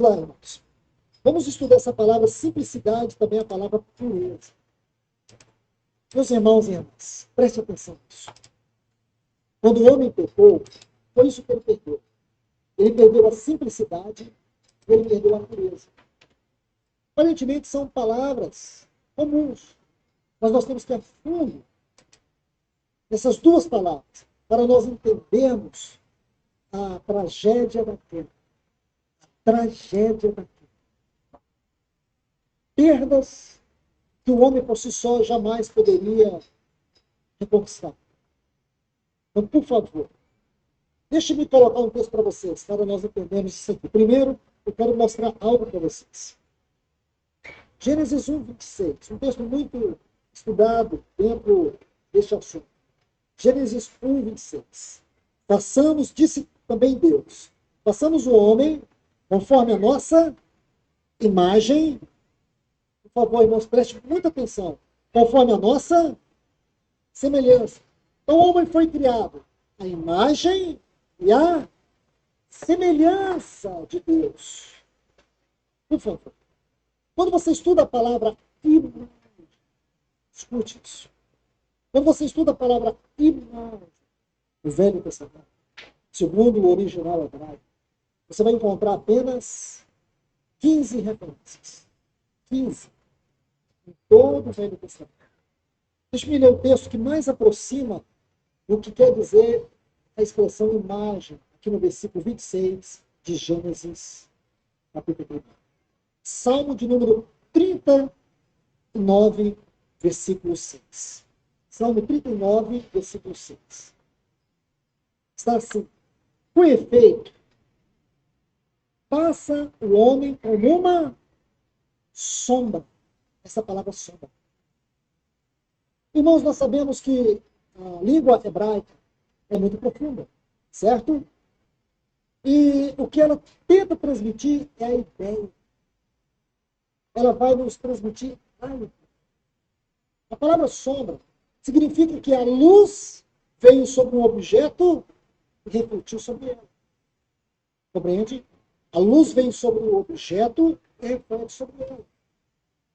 Lá, irmãos. Vamos estudar essa palavra simplicidade, também a palavra pureza. Meus irmãos e irmãs, preste atenção nisso. Quando o homem pecou, foi isso que ele perdeu. Ele perdeu a simplicidade e ele perdeu a pureza. Aparentemente são palavras comuns, mas nós temos que ir a fundo nessas duas palavras para nós entendermos a tragédia da queda. A tragédia da queda. Perdas que o homem por si só jamais poderia reconquistar. Então, por favor, deixe-me colocar um texto para vocês, para nós entendermos isso aqui. Primeiro, eu quero mostrar algo para vocês. Gênesis 1, 26, um texto muito estudado dentro deste assunto. Gênesis 1, 26. Façamos, disse também Deus, façamos o homem conforme a nossa imagem. Por favor, irmãos, preste muita atenção. Conforme a nossa semelhança. Então, o homem foi criado à imagem e à semelhança de Deus. Por favor. Quando você estuda a palavra imagem, escute isso. Quando você estuda a palavra imagem no Velho Testamento, segundo o original hebraico, você vai encontrar apenas 15 referências. 15. Em todo o Velho Testamento. Deixa-me ler o texto que mais aproxima do que quer dizer a expressão imagem, aqui no versículo 26 de Gênesis, capítulo 1. Salmo de número 39, versículo 6. Salmo 39, versículo 6. Está assim: com efeito, passa o homem como uma sombra. Essa palavra sombra. Irmãos, nós sabemos que a língua hebraica é muito profunda, certo? E o que ela tenta transmitir é a ideia. Ela vai nos transmitir a ideia. A palavra sombra significa que a luz veio sobre um objeto e refletiu sobre ela. Compreende? A luz veio sobre um objeto e reflete sobre ela.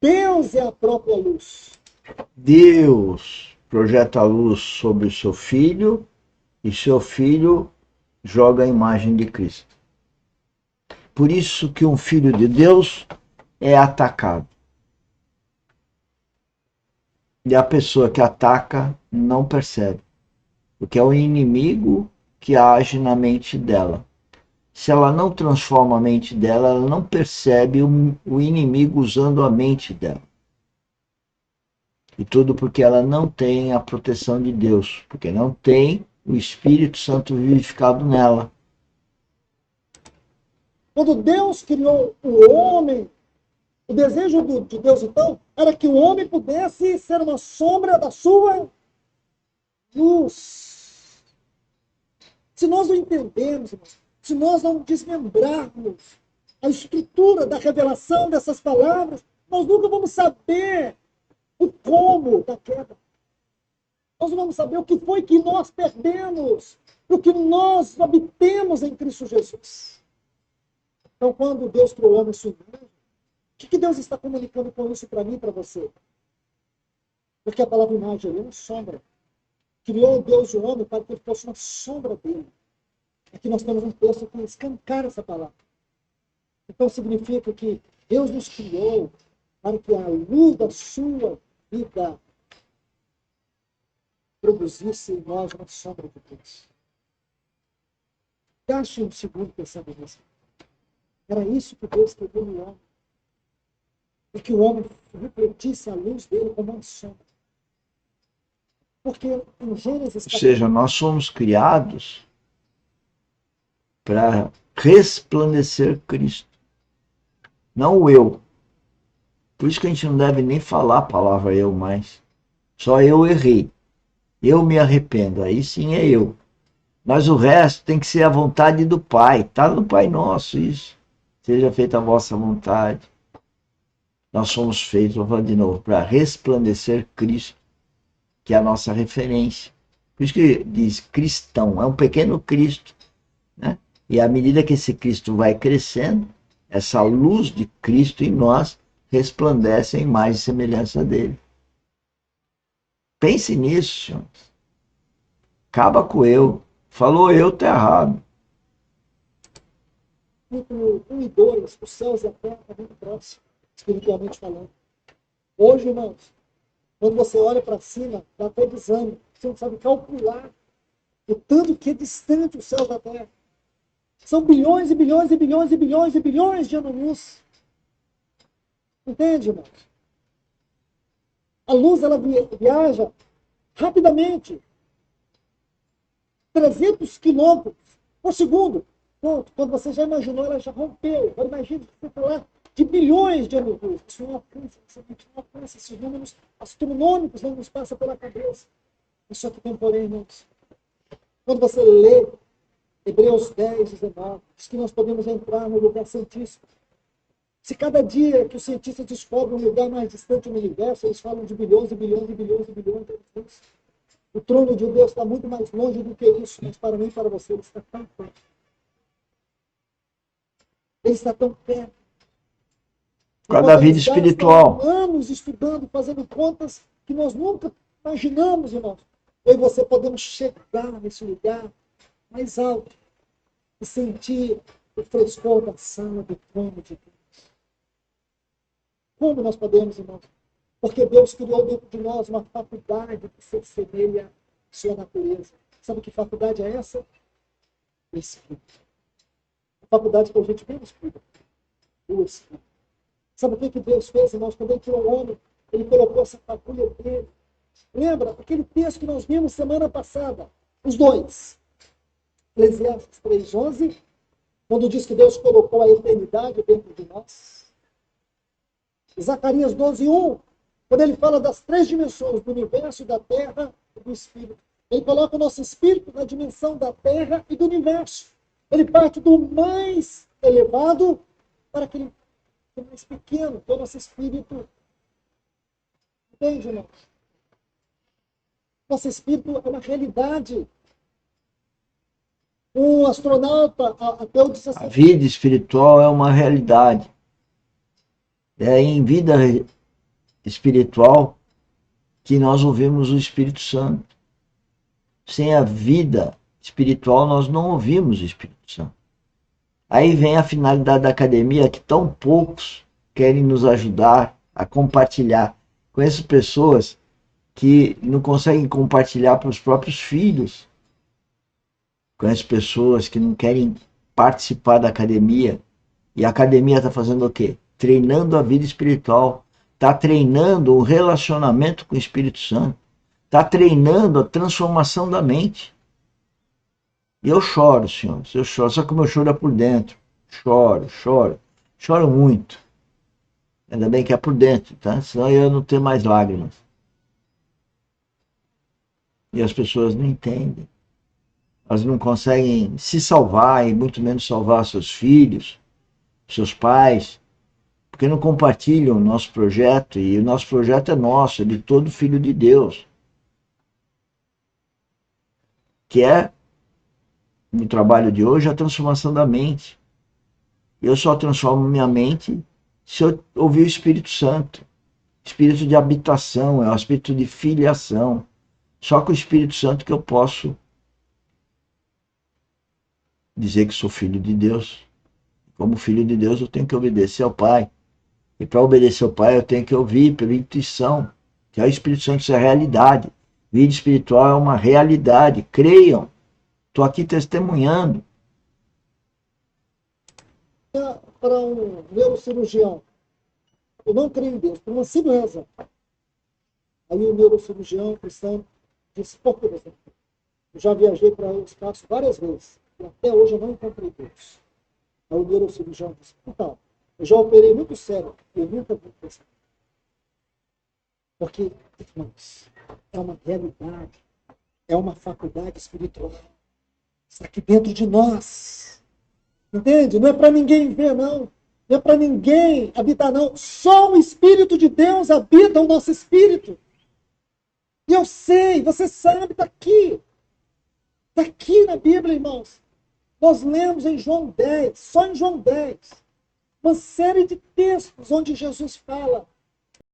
Deus é a própria luz. Deus projeta a luz sobre o seu filho e seu filho joga a imagem de Cristo. Por isso que um filho de Deus é atacado. E a pessoa que ataca não percebe, porque é o inimigo que age na mente dela. Se ela não transforma a mente dela, ela não percebe o inimigo usando a mente dela. E tudo porque ela não tem a proteção de Deus, porque não tem o Espírito Santo vivificado nela. Quando Deus criou o homem, o desejo de Deus, então, era que o homem pudesse ser uma sombra da sua luz. Se nós não entendermos, se nós não desmembrarmos a estrutura da revelação dessas palavras, nós nunca vamos saber o como da queda. Nós não vamos saber o que foi que nós perdemos, o que nós obtemos em Cristo Jesus. Então, quando Deus criou o homem, o que Deus está comunicando com isso para mim e para você? Porque a palavra imagem é uma sombra. Criou Deus o homem para que ele fosse uma sombra dele. Aqui nós temos um texto que escancara essa palavra. Então significa que Deus nos criou para que a luz da sua vida produzisse em nós uma sombra de Deus. Gaste um segundo pensando nisso. Era isso que Deus criou no homem. E que o homem refletisse a luz dele como uma sombra. Porque em Gênesis... Ou seja, nós somos criados para resplandecer Cristo. Não o eu. Por isso que a gente não deve nem falar a palavra eu mais. Só eu errei. Eu me arrependo. Aí sim é eu. Mas o resto tem que ser a vontade do Pai. Está no Pai Nosso isso. Seja feita a vossa vontade. Nós somos feitos, vou falar de novo, para resplandecer Cristo, que é a nossa referência. Por isso que diz cristão, é um pequeno Cristo, né? E à medida que esse Cristo vai crescendo, essa luz de Cristo em nós resplandece em mais de semelhança dele. Pense nisso, senhores. Acaba com eu. Falou eu, tá errado. Capítulo 1 e 2, os céus e a terra estão muito próximos, espiritualmente falando. Hoje, irmãos, quando você olha para cima, dá até desânimo. Você não sabe calcular o tanto que é distante os céus da terra. São bilhões e bilhões e bilhões e bilhões e bilhões de anos-luz. Entende, irmãos? A luz, ela viaja rapidamente. 300 quilômetros por segundo. Pronto, quando você já imaginou, ela já rompeu. Agora imagine que você falar de bilhões de anos-luz. Isso não alcança, esses números astronômicos não nos passam pela cabeça. Isso aqui tem porém, irmãos. Quando você lê Hebreus 10, 19, diz que nós podemos entrar no lugar santíssimo. Se cada dia que os cientistas descobrem um lugar mais distante no universo, eles falam de bilhões e bilhões e bilhões e bilhões de anos. O trono de Deus está muito mais longe do que isso, mas para mim e para você, ele está tão perto. Ele está tão perto. Por causa da vida espiritual. Anos estudando, fazendo contas que nós nunca imaginamos, irmãos. Eu e você podemos chegar nesse lugar mais alto e sentir o frescor da sala do trono de Deus. Como nós podemos, irmãos? Porque Deus criou dentro de nós uma faculdade que se assemelha à sua natureza. Sabe que faculdade é essa? O Espírito. A faculdade que a gente menos cuida. O Espírito. Sabe o que Deus fez, irmãos? Quando ele criou o homem, ele colocou essa fagulha dele. Lembra aquele texto que nós vimos semana passada? Os dois. Eclesiastes 3:11, quando diz que Deus colocou a eternidade dentro de nós. Zacarias 12:1, quando ele fala das 3 dimensões, do universo, da terra e do espírito. Ele coloca o nosso espírito na dimensão da terra e do universo. Ele parte do mais elevado para aquele mais pequeno, que é o nosso espírito. Entende, irmãos? Nosso espírito é uma realidade. Um astronauta, ateu disse assim... A vida espiritual é uma realidade. É em vida espiritual que nós ouvimos o Espírito Santo. Sem a vida espiritual, nós não ouvimos o Espírito Santo. Aí vem a finalidade da academia, que tão poucos querem nos ajudar a compartilhar com essas pessoas que não conseguem compartilhar para os próprios filhos, com as pessoas que não querem participar da academia. E a academia está fazendo o quê? Treinando a vida espiritual, está treinando o relacionamento com o Espírito Santo, está treinando a transformação da mente. E eu choro, senhores, eu choro, só que o meu choro é por dentro. Choro muito. Ainda bem que é por dentro, tá? Senão eu não tenho mais lágrimas. E as pessoas não entendem. Elas não conseguem se salvar e muito menos salvar seus filhos, seus pais, porque não compartilham o nosso projeto, e o nosso projeto é nosso, é de todo filho de Deus, que é, no trabalho de hoje, a transformação da mente. Eu só transformo minha mente se eu ouvir o Espírito Santo. Espírito de habitação, é o espírito de filiação. Só com o Espírito Santo que eu posso dizer que sou filho de Deus. Como filho de Deus, eu tenho que obedecer ao Pai. E para obedecer ao Pai, eu tenho que ouvir pela intuição, que é o Espírito Santo, isso é realidade. Vida espiritual é uma realidade. Creiam. Estou aqui testemunhando. Para um neurocirurgião, eu não creio em Deus, por uma simples razão. Aí o neurocirurgião cristão disse, por que você? Eu já viajei para o espaço várias vezes, e até hoje eu não encontrei Deus. Aí o neurocirurgião disse, então, eu já operei muito sério, eu nunca vi Deus. Porque, irmãos, é uma realidade, é uma faculdade espiritual. Está aqui dentro de nós. Entende? Não é para ninguém ver, não. Não é para ninguém habitar, não. Só o Espírito de Deus habita o nosso espírito. E eu sei, você sabe, está aqui. Está aqui na Bíblia, irmãos. Nós lemos em João 10, só em João 10. uma série de textos onde Jesus fala